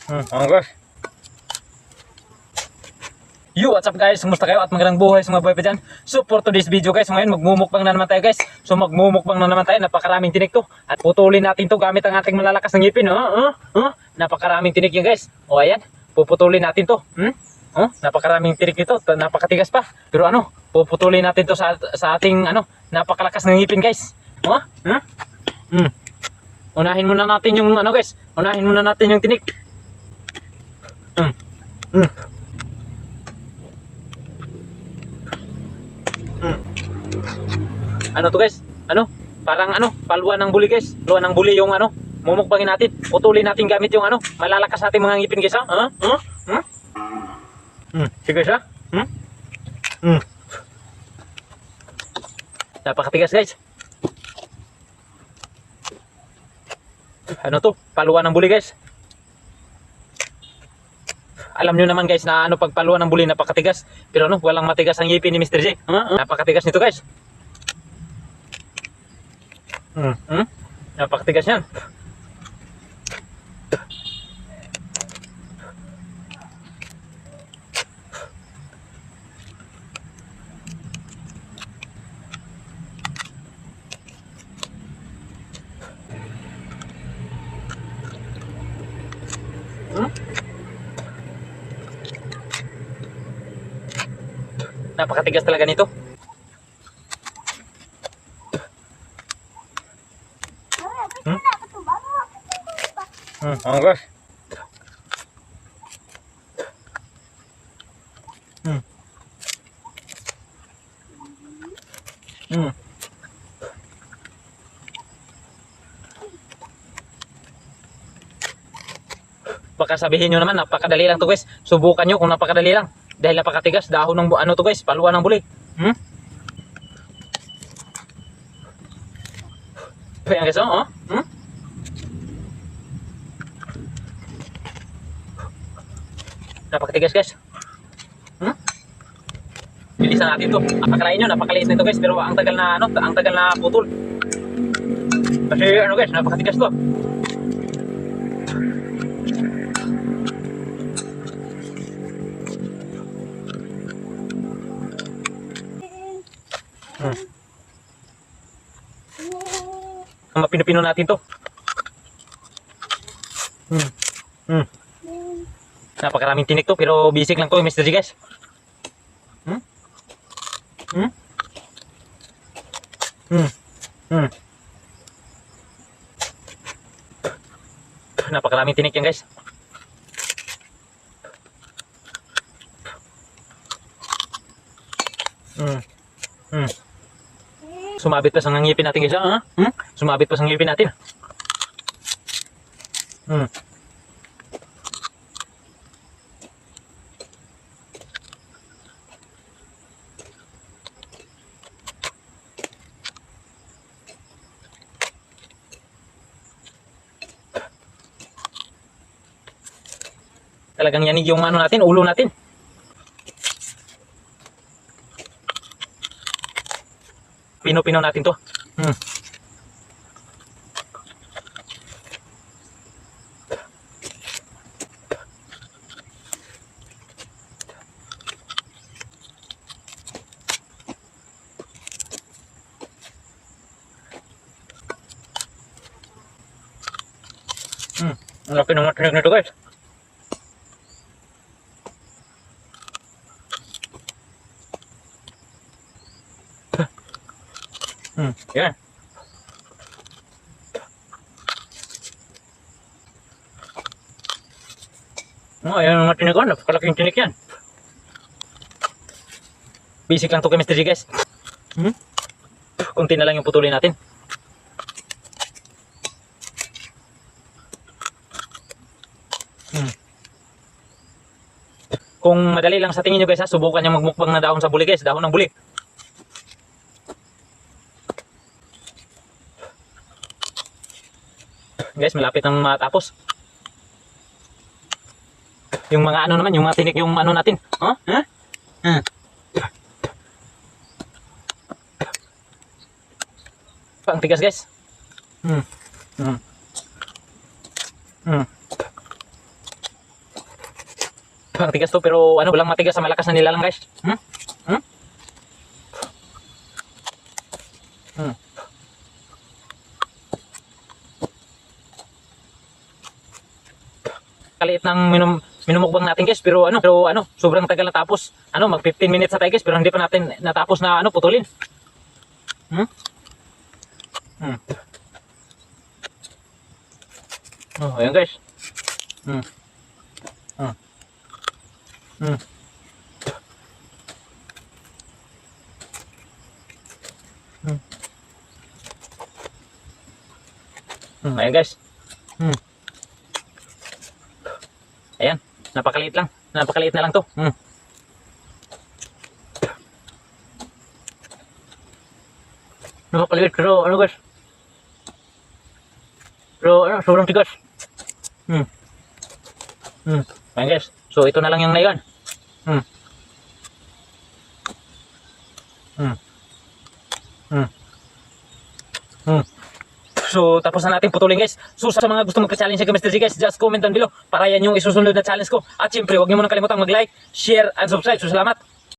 Okay. Yo, what's up guys? Kumusta kayo at magandang buhay sa mga boy pa dyan? So for today's video guys, ngayon magmumukbang na naman tayo guys. So magmumukbang na naman tayo, napakaraming tinik to. At putulin natin to gamit ang ating malalakas ng ngipin. Napakaraming tinik yan guys. O ayan, puputulin natin to. Napakaraming tinik nito, napakatigas pa. Pero ano, puputulin natin to sa ating napakalakas ng ngipin guys. Unahin muna natin yung guys. Unahin muna natin yung tinik. Ano to guys? Parang paluan ng buli guys. Paluan ng buli yung mumukbangin natin. Putulin natin gamit yung malalakas nating mga ngipin guys ha. Sige siya. Napakatigas guys. Ano to? Paluan ng buli guys. Alam nyo naman guys na pag paluan ng buli napakatigas. Pero walang matigas ang ngipin ni Mr. J. Napakatigas nito guys. Napakatigas yan. Napakatigas talaga nito. Okay. Baka sabihin nyo naman napakadali lang to guys. Subukan nyo kung napakadali lang. Dahil napakatigas, dahon ng to guys, paluan ng buli. Ayan guys, Napakatigas guys. Bilisan natin to. Napakalain nyo, napakaliit nito guys, pero ang tagal na putol. Kasi guys, napakatigas to. Mapino-pino natin to. Napakaraming tinik to, pero basic lang to Mr. G guys. Napakaraming tinik yan guys. Sumabit pa sa ngipin natin guys, Sumabit pa sa ngipin natin. Talagang yanig yung natin, ulo natin. Pino-pino natin to. Ang laki ng matinig nito guys. Yan. Ayan ang matinig ko. Napakalaking tinik yan. Basic lang to kay Mr. G guys. Kunti na lang yung putulin natin. Kung madali lang sa tingin nyo guys subukan nyo magmukbang na dahon sa buli guys. Dahon ng buli. Guys, malapit nang matapos. Yung mga naman, yung mga tinik yung natin. Ang tigas guys. Pang tigas to pero ano, walang matigas sa malakas na nilalang guys. Hmm? Hmm? Hmm. Kaliit ng minumukbang natin guys pero ano sobrang tagal natapos. Ano mag 15 minutes na tayo guys pero hindi pa natin natapos na ano putulin. Hmm? Hmm. Oh, ayan guys. Hmm. Hmm. Hmm. Hmm. Ayan guys. Hmm. Ayan, napakaliit lang. Napakaliit na lang to. Hmm. Napakaliit pero ano guys. Pero ano, sobrang tigas. Hmm. Hmm. Ayan guys. So ito na lang yung naiwan. Hmm. Hmm. Hmm. Hmm. So, tapos na natin putulin guys. So, sa mga gusto magpa-challenge kay Mr. G guys, just comment down below para yan yung isusunod na challenge ko. At syempre, huwag niyo muna kalimutang mag-like, share, and subscribe. So, salamat.